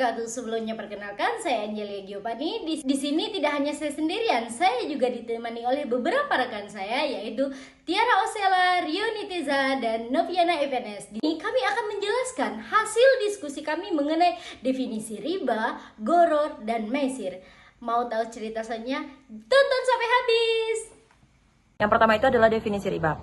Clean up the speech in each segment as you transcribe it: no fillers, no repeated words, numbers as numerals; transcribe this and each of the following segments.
wabarakatuh. Sebelumnya perkenalkan, saya Angelia Giovanni. Di sini tidak hanya saya sendirian, saya juga ditemani oleh beberapa rekan saya, yaitu Tiara Osela, Rio Nitiza, dan Noviana Evanes. Ini kami akan menjelaskan hasil diskusi kami mengenai definisi riba, goror, dan maisir. Mau tahu cerita selanjutnya? Tonton sampai habis. Yang pertama itu adalah definisi riba.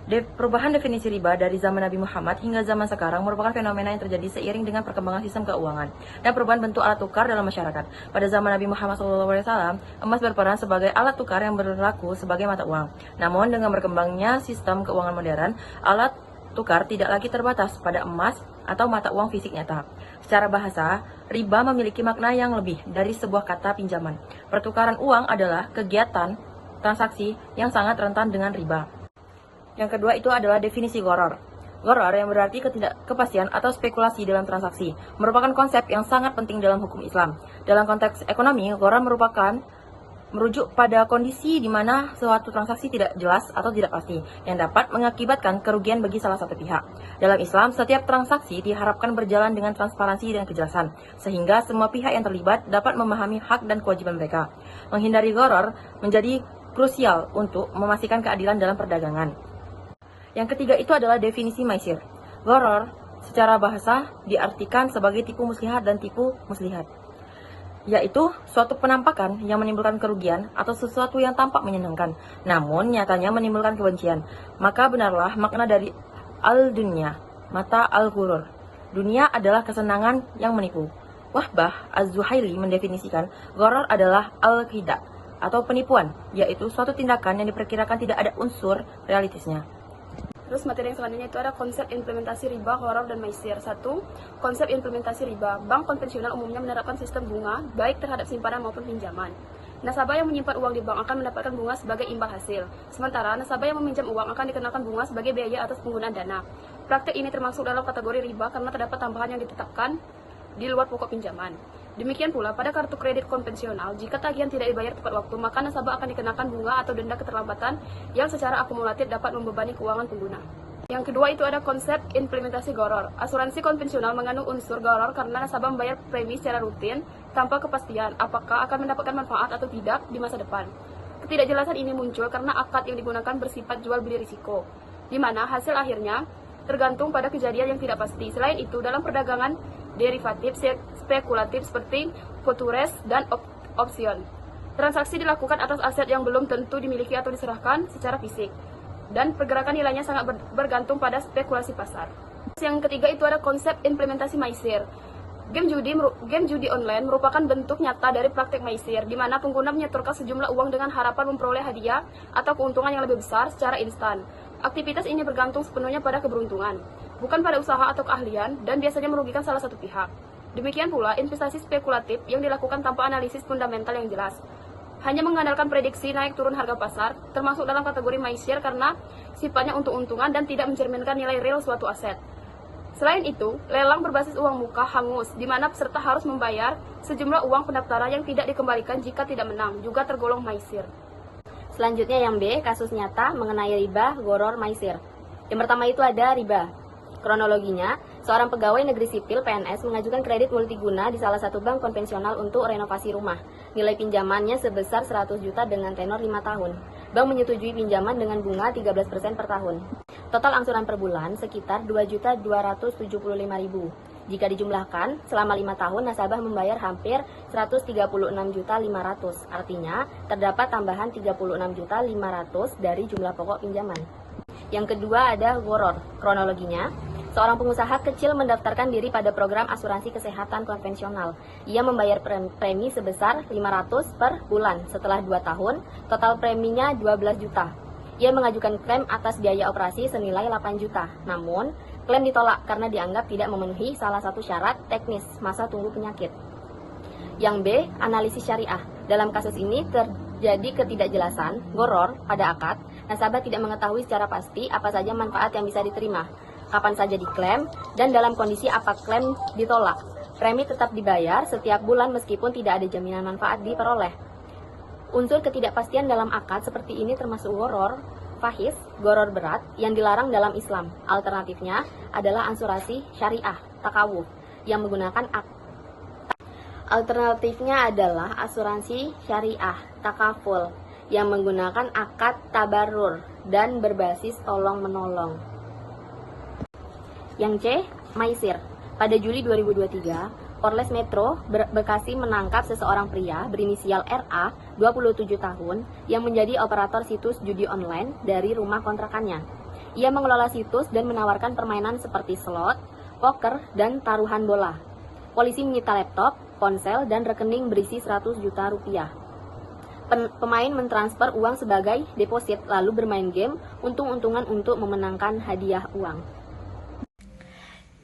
Perubahan definisi riba dari zaman Nabi Muhammad hingga zaman sekarang merupakan fenomena yang terjadi seiring dengan perkembangan sistem keuangan dan perubahan bentuk alat tukar dalam masyarakat. Pada zaman Nabi Muhammad SAW, emas berperan sebagai alat tukar yang berlaku sebagai mata uang. Namun, dengan berkembangnya sistem keuangan modern, alat tukar tidak lagi terbatas pada emas atau mata uang fisik nyata. Secara bahasa, riba memiliki makna yang lebih dari sebuah kata pinjaman. Pertukaran uang adalah kegiatan transaksi yang sangat rentan dengan riba. Yang kedua itu adalah definisi goror. Goror yang berarti ketidakkepastian atau spekulasi dalam transaksi merupakan konsep yang sangat penting dalam hukum Islam. Dalam konteks ekonomi, goror merujuk pada kondisi di mana suatu transaksi tidak jelas atau tidak pasti yang dapat mengakibatkan kerugian bagi salah satu pihak. Dalam Islam, setiap transaksi diharapkan berjalan dengan transparansi dan kejelasan, sehingga semua pihak yang terlibat dapat memahami hak dan kewajiban mereka. Menghindari goror menjadi krusial untuk memastikan keadilan dalam perdagangan. Yang ketiga itu adalah definisi maisir. Goror secara bahasa diartikan sebagai tipu muslihat dan tipu muslihat, yaitu suatu penampakan yang menimbulkan kerugian atau sesuatu yang tampak menyenangkan, namun nyatanya menimbulkan kebencian. Maka benarlah makna dari al-dunya, mata al-ghurur. Dunia adalah kesenangan yang menipu. Wahbah Az-Zuhaili mendefinisikan goror adalah al-khida atau penipuan, yaitu suatu tindakan yang diperkirakan tidak ada unsur realitasnya. Terus materi yang selanjutnya itu ada konsep implementasi riba, goror, dan maisir. 1. Konsep implementasi riba. Bank konvensional umumnya menerapkan sistem bunga baik terhadap simpanan maupun pinjaman. Nasabah yang menyimpan uang di bank akan mendapatkan bunga sebagai imbal hasil. Sementara nasabah yang meminjam uang akan dikenakan bunga sebagai biaya atas penggunaan dana. Praktek ini termasuk dalam kategori riba karena terdapat tambahan yang ditetapkan di luar pokok pinjaman. Demikian pula pada kartu kredit konvensional, jika tagihan tidak dibayar tepat waktu, maka nasabah akan dikenakan bunga atau denda keterlambatan yang secara akumulatif dapat membebani keuangan pengguna. Yang kedua itu ada konsep implementasi goror. Asuransi konvensional mengandung unsur goror karena nasabah membayar premi secara rutin tanpa kepastian apakah akan mendapatkan manfaat atau tidak di masa depan. Ketidakjelasan ini muncul karena akad yang digunakan bersifat jual beli risiko, di mana hasil akhirnya tergantung pada kejadian yang tidak pasti. Selain itu, dalam perdagangan derivatif spekulatif seperti futures dan opsion, transaksi dilakukan atas aset yang belum tentu dimiliki atau diserahkan secara fisik, dan pergerakan nilainya sangat bergantung pada spekulasi pasar. Yang ketiga itu ada konsep implementasi maisir. Game judi online merupakan bentuk nyata dari praktik maisir, di mana pengguna menyetorkan sejumlah uang dengan harapan memperoleh hadiah atau keuntungan yang lebih besar secara instan. Aktivitas ini bergantung sepenuhnya pada keberuntungan, bukan pada usaha atau keahlian, dan biasanya merugikan salah satu pihak. Demikian pula investasi spekulatif yang dilakukan tanpa analisis fundamental yang jelas, hanya mengandalkan prediksi naik turun harga pasar, termasuk dalam kategori maisir karena sifatnya untung-untungan dan tidak mencerminkan nilai real suatu aset. Selain itu, lelang berbasis uang muka hangus, di mana peserta harus membayar sejumlah uang pendaftaran yang tidak dikembalikan jika tidak menang, juga tergolong maisir. Selanjutnya yang B, kasus nyata mengenai riba, goror, maisir. Yang pertama itu ada riba. Kronologinya, seorang pegawai negeri sipil PNS mengajukan kredit multiguna di salah satu bank konvensional untuk renovasi rumah. Nilai pinjamannya sebesar 100 juta dengan tenor 5 tahun. Bank menyetujui pinjaman dengan bunga 13% per tahun. Total angsuran per bulan sekitar 2.275.000. Jika dijumlahkan, selama 5 tahun nasabah membayar hampir 136.500.000. Artinya, terdapat tambahan 36.500.000 dari jumlah pokok pinjaman. Yang kedua ada goror. Kronologinya, seorang pengusaha kecil mendaftarkan diri pada program asuransi kesehatan konvensional. Ia membayar premi sebesar 500 per bulan. Setelah 2 tahun, total preminya 12 juta. Ia mengajukan klaim atas biaya operasi senilai 8 juta. Namun, klaim ditolak karena dianggap tidak memenuhi salah satu syarat teknis masa tunggu penyakit. Yang B, analisis syariah. Dalam kasus ini terjadi ketidakjelasan, goror, pada akad. Nasabah tidak mengetahui secara pasti apa saja manfaat yang bisa diterima, kapan saja diklaim, dan dalam kondisi apa klaim ditolak. Premi tetap dibayar setiap bulan meskipun tidak ada jaminan manfaat diperoleh. Unsur ketidakpastian dalam akad seperti ini termasuk goror, fahis, goror berat yang dilarang dalam Islam. Alternatifnya adalah asuransi syariah, takawuf, yang menggunakan Alternatifnya adalah asuransi syariah takaful yang menggunakan akad tabarur dan berbasis tolong-menolong. Yang C, maisir. Pada Juli 2023, Polres Metro Bekasi menangkap seseorang pria berinisial RA, 27 tahun, yang menjadi operator situs judi online dari rumah kontrakannya. Ia mengelola situs dan menawarkan permainan seperti slot, poker, dan taruhan bola. Polisi menyita laptop, ponsel, dan rekening berisi 100 juta rupiah. Pemain mentransfer uang sebagai deposit lalu bermain game untung-untungan untuk memenangkan hadiah uang.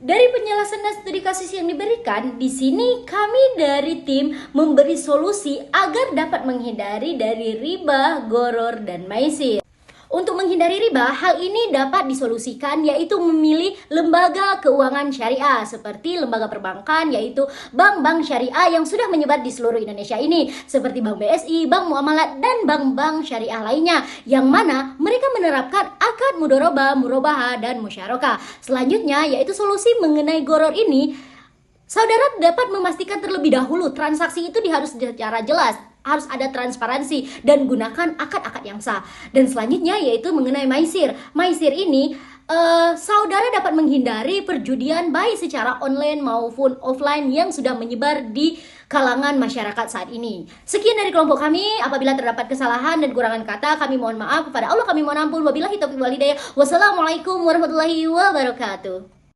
Dari penjelasan dan studi kasus yang diberikan, di sini kami dari tim memberi solusi agar dapat menghindari dari riba, goror, dan maisir. Untuk menghindari riba, hal ini dapat disolusikan yaitu memilih lembaga keuangan syariah seperti lembaga perbankan yaitu bank-bank syariah yang sudah menyebar di seluruh Indonesia ini seperti Bank BSI, Bank Muamalat, dan bank-bank syariah lainnya yang mana mereka menerapkan akad mudharabah, murabahah, dan musyarakah. Selanjutnya yaitu solusi mengenai goror ini, saudara dapat memastikan terlebih dahulu transaksi itu harus secara jelas, harus ada transparansi dan gunakan akad-akad yang sah. Dan selanjutnya yaitu mengenai maisir. Maisir ini saudara dapat menghindari perjudian baik secara online maupun offline yang sudah menyebar di kalangan masyarakat saat ini. Sekian dari kelompok kami. Apabila terdapat kesalahan dan kurangan kata, kami mohon maaf. Kepada Allah kami mohon ampun. Wabillahi taufiq wal hidayah. Wassalamualaikum warahmatullahi wabarakatuh.